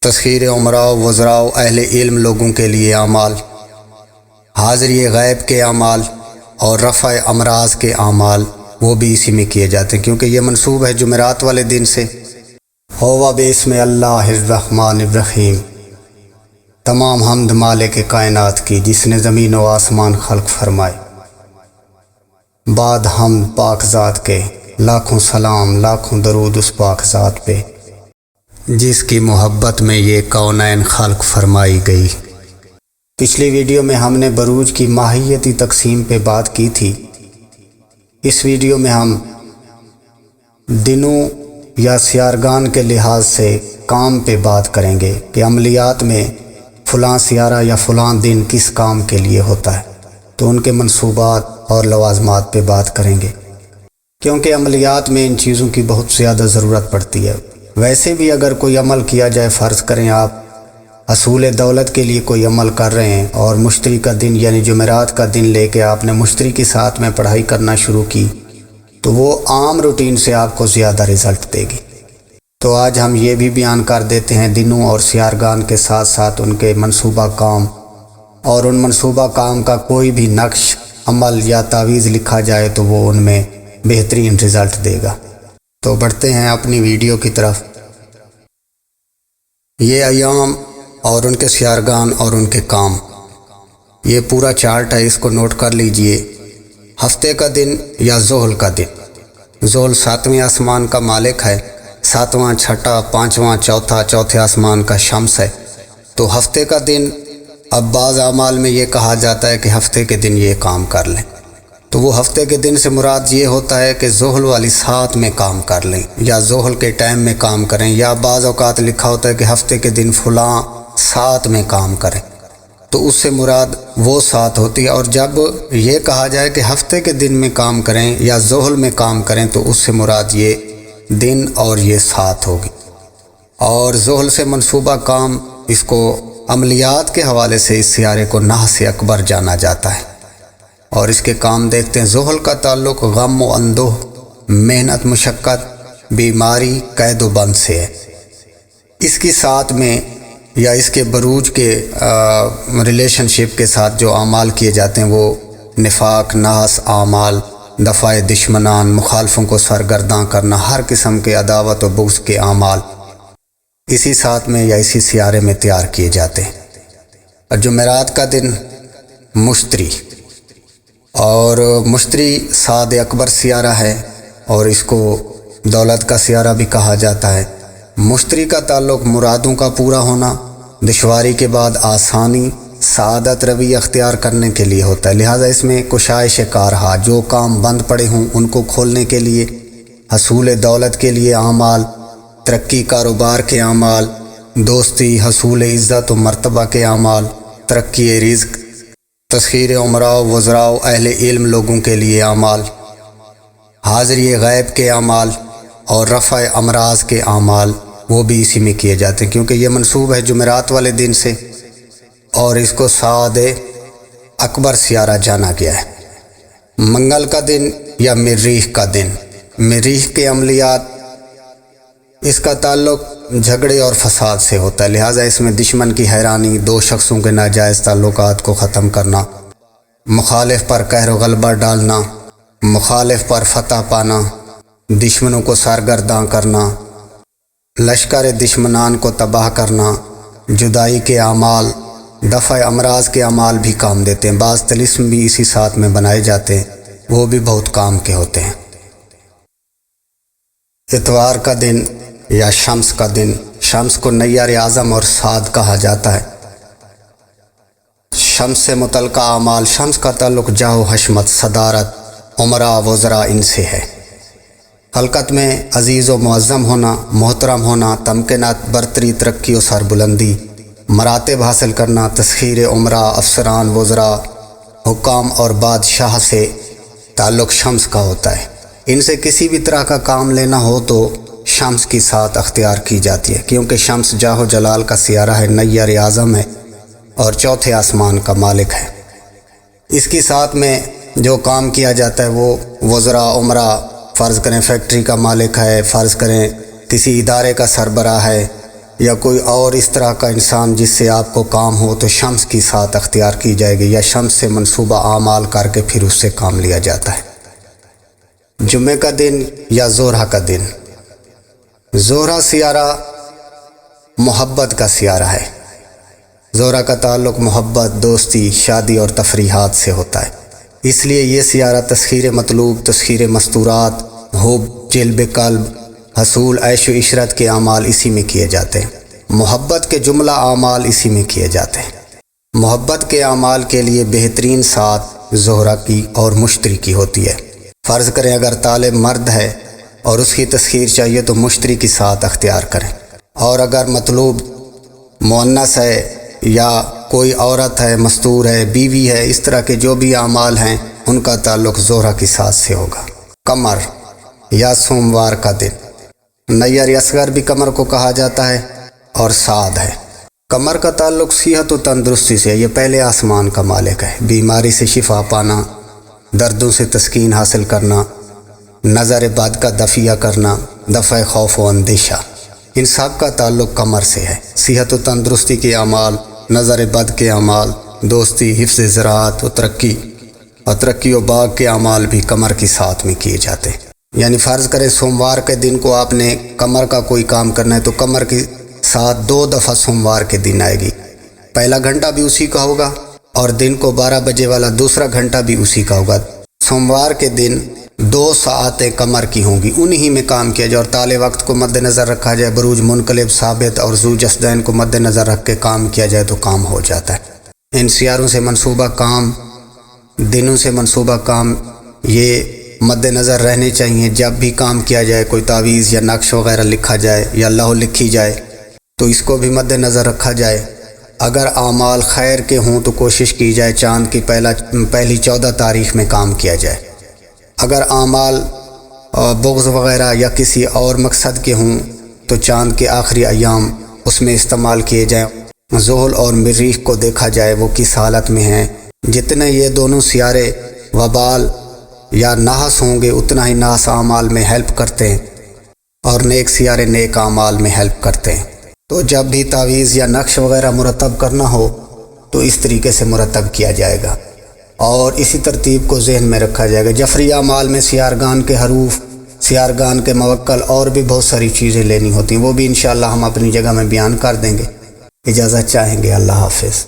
تسخیر عمراء و وزراء و اہل علم لوگوں کے لیے اعمال، حاضری غیب کے اعمال اور رفع امراض کے اعمال وہ بھی اسی میں کیے جاتے ہیں، کیونکہ یہ منسوب ہے جمعرات والے دن سے۔ ہوا بسم اللہ الرحمن الرحیم، تمام حمد مالک کائنات کی جس نے زمین و آسمان خلق فرمائے، بعد حمد پاک ذات کے لاکھوں سلام لاکھوں درود اس پاک ذات پہ جس کی محبت میں یہ کونین خلق فرمائی گئی۔ پچھلی ویڈیو میں ہم نے بروج کی ماہیتی تقسیم پہ بات کی تھی۔ اس ویڈیو میں ہم دنوں یا سیارگان کے لحاظ سے کام پہ بات کریں گے کہ عملیات میں فلاں سیارہ یا فلاں دن کس کام کے لیے ہوتا ہے، تو ان کے منصوبات اور لوازمات پہ بات کریں گے، کیونکہ عملیات میں ان چیزوں کی بہت زیادہ ضرورت پڑتی ہے۔ ویسے بھی اگر کوئی عمل کیا جائے، فرض کریں آپ حصول دولت کے لیے کوئی عمل کر رہے ہیں اور مشتری کا دن یعنی جمعرات کا دن لے کے آپ نے مشتری کے ساتھ میں پڑھائی کرنا شروع کی، تو وہ عام روٹین سے آپ کو زیادہ رزلٹ دے گی۔ تو آج ہم یہ بھی بیان کر دیتے ہیں دنوں اور سیارگان کے ساتھ ساتھ ان کے منصوبہ کام، اور ان منصوبہ کام کا کوئی بھی نقش عمل یا تعویذ لکھا جائے تو وہ ان میں بہترین رزلٹ دے گا۔ تو بڑھتے ہیں اپنی ویڈیو کی طرف۔ یہ ایام اور ان کے سیارگان اور ان کے کام، یہ پورا چارٹ ہے، اس کو نوٹ کر لیجئے۔ ہفتے کا دن یا ذوحل کا دن، ذوحل 7ویں آسمان کا مالک ہے، 7واں چھٹا 5واں چوتھے آسمان کا شمس ہے۔ تو ہفتے کا دن، اب بعض اعمال میں یہ کہا جاتا ہے کہ ہفتے کے دن یہ کام کر لیں، تو وہ ہفتے کے دن سے مراد یہ ہوتا ہے کہ ذوحل والی سات میں کام کر لیں یا ذوحل کے ٹائم میں کام کریں، یا بعض اوقات لکھا ہوتا ہے کہ ہفتے کے دن فلاں سات میں کام کریں، تو اس سے مراد وہ سات ہوتی ہے۔ اور جب یہ کہا جائے کہ ہفتے کے دن میں کام کریں یا ذوحل میں کام کریں تو اس سے مراد یہ دن اور یہ سات ہوگی۔ اور ذوحل سے منصوبہ کام، اس کو عملیات کے حوالے سے اس سیارے کو نحس اکبر جانا جاتا ہے، اور اس کے کام دیکھتے ہیں۔ ذوحل کا تعلق غم و اندوہ، محنت مشقت، بیماری، قید و بند سے ہے۔ اس کی ساتھ میں یا اس کے بروج کے ریلیشن شپ کے ساتھ جو اعمال کیے جاتے ہیں وہ نفاق، نحس اعمال، دفاع دشمنان، مخالفوں کو سرگرداں کرنا، ہر قسم کے عداوت و بغض کے اعمال اسی ساتھ میں یا اسی سیارے میں تیار کیے جاتے ہیں۔ اور جمعرات کا دن مشتری، اور مشتری سعد اکبر سیارہ ہے اور اس کو دولت کا سیارہ بھی کہا جاتا ہے۔ مشتری کا تعلق مرادوں کا پورا ہونا، دشواری کے بعد آسانی، سعادت روی اختیار کرنے کے لیے ہوتا ہے، لہٰذا اس میں کشائش کارہا، جو کام بند پڑے ہوں ان کو کھولنے کے لیے، حصول دولت کے لیے اعمال، ترقی کاروبار کے اعمال، دوستی، حصول عزت و مرتبہ کے اعمال، ترقی رزق، تسخیر عمراء و وزراء و اہل علم لوگوں کے لیے اعمال، حاضری غیب کے اعمال اور رفع امراض کے اعمال وہ بھی اسی میں کیے جاتے ہیں، کیونکہ یہ منسوب ہے جمعرات والے دن سے، اور اس کو سعد اکبر سیارہ جانا گیا ہے۔ منگل کا دن یا مریخ کا دن، مریخ کے عملیات، اس کا تعلق جھگڑے اور فساد سے ہوتا ہے، لہٰذا اس میں دشمن کی حیرانی، دو شخصوں کے ناجائز تعلقات کو ختم کرنا، مخالف پر قہر و غلبہ ڈالنا، مخالف پر فتح پانا، دشمنوں کو سرگرداں کرنا، لشکر دشمنان کو تباہ کرنا، جدائی کے اعمال، دفع امراض کے اعمال بھی کام دیتے ہیں۔ بعض طلسم بھی اسی ساتھ میں بنائے جاتے ہیں، وہ بھی بہت کام کے ہوتے ہیں۔ اتوار کا دن یا شمس کا دن، شمس کو نیار اعظم اور سعد کہا جاتا ہے۔ شمس سے متعلقہ اعمال، شمس کا تعلق جاہ و حشمت، صدارت، عمراء وزراء ان سے ہے۔ خلقت میں عزیز و معظم ہونا، محترم ہونا، تمکنات، برتری، ترقی و سربلندی، مراتب حاصل کرنا، تسخیر عمراء، افسران، وزراء، حکام اور بادشاہ سے تعلق شمس کا ہوتا ہے۔ ان سے کسی بھی طرح کا کام لینا ہو تو شمس کی ساتھ اختیار کی جاتی ہے، کیونکہ شمس جاہ و جلال کا سیارہ ہے، نیار اعظم ہے اور چوتھے آسمان کا مالک ہے۔ اس کی ساتھ میں جو کام کیا جاتا ہے وہ وزراء، عمراء، فرض کریں فیکٹری کا مالک ہے، فرض کریں کسی ادارے کا سربراہ ہے، یا کوئی اور اس طرح کا انسان جس سے آپ کو کام ہو تو شمس کی ساتھ اختیار کی جائے گی، یا شمس سے منصوبہ اعمال کر کے پھر اس سے کام لیا جاتا ہے۔ جمعہ کا دن یا زہرہ کا دن۔ زہرہ سیارہ محبت کا سیارہ ہے۔ زہرہ کا تعلق محبت، دوستی، شادی اور تفریحات سے ہوتا ہے، اس لیے یہ سیارہ تسخیر مطلوب، تسخیر مستورات، حب، جلب قلب، حصول عیش و عشرت کے اعمال اسی میں کیے جاتے ہیں۔ محبت کے جملہ اعمال اسی میں کیے جاتے ہیں۔ محبت کے اعمال کے لیے بہترین ساتھ زہرہ کی اور مشتری کی ہوتی ہے۔ فرض کریں اگر طالب مرد ہے اور اس کی تسخیر چاہیے تو مشتری کی ساتھ اختیار کریں، اور اگر مطلوب مؤنث ہے یا کوئی عورت ہے، مستور ہے، بیوی ہے، اس طرح کے جو بھی اعمال ہیں ان کا تعلق زہرہ کی ساتھ سے ہوگا۔ قمر یا سوموار کا دن۔ نیر اصغر بھی قمر کو کہا جاتا ہے اور صاد ہے۔ قمر کا تعلق صحت و تندرستی سے، یہ پہلے آسمان کا مالک ہے۔ بیماری سے شفا پانا، دردوں سے تسکین حاصل کرنا، نظر بد کا دفیہ کرنا، دفع خوف و اندیشہ، ان سب کا تعلق قمر سے ہے۔ صحت و تندرستی کے اعمال، نظر بد کے اعمال، دوستی، حفظ زراعت و ترقی و باغ کے اعمال بھی قمر کی ساتھ میں کیے جاتے ہیں۔ یعنی فرض کریں سوموار کے دن کو آپ نے قمر کا کوئی کام کرنا ہے تو قمر کی ساتھ 2 دفعہ سوموار کے دن آئے گی۔ پہلا گھنٹہ بھی اسی کا ہوگا اور دن کو 12 بجے والا دوسرا گھنٹہ بھی اسی کا ہوگا۔ سوموار کے دن 2 ساعتیں قمر کی ہوں گی، انہی میں کام کیا جائے اور طالع وقت کو مد نظر رکھا جائے، بروج منقلب، ثابت اور ذو جسدین کو مد نظر رکھ کے کام کیا جائے تو کام ہو جاتا ہے۔ ان سیاروں سے منصوبہ کام، دنوں سے منصوبہ کام یہ مد نظر رہنے چاہیے۔ جب بھی کام کیا جائے، کوئی تعویذ یا نقش وغیرہ لکھا جائے یا لوح لکھی جائے تو اس کو بھی مد نظر رکھا جائے۔ اگر اعمال خیر کے ہوں تو کوشش کی جائے چاند کی پہلی 14 تاریخ میں کام کیا جائے۔ اگر اعمال بغض وغیرہ یا کسی اور مقصد کے ہوں تو چاند کے آخری ایام اس میں استعمال کیے جائیں۔ زحل اور مریخ کو دیکھا جائے وہ کس حالت میں ہیں۔ جتنے یہ دونوں سیارے وبال یا نحس ہوں گے اتنا ہی نحس اعمال میں ہیلپ کرتے ہیں اور نیک سیارے نیک اعمال میں ہیلپ کرتے ہیں۔ تو جب بھی تعویذ یا نقش وغیرہ مرتب کرنا ہو تو اس طریقے سے مرتب کیا جائے گا اور اسی ترتیب کو ذہن میں رکھا جائے گا۔ جفری اعمال میں سیارگان کے حروف، سیارگان کے موکل اور بھی بہت ساری چیزیں لینی ہوتی ہیں، وہ بھی انشاءاللہ ہم اپنی جگہ میں بیان کر دیں گے۔ اجازت چاہیں گے، اللہ حافظ۔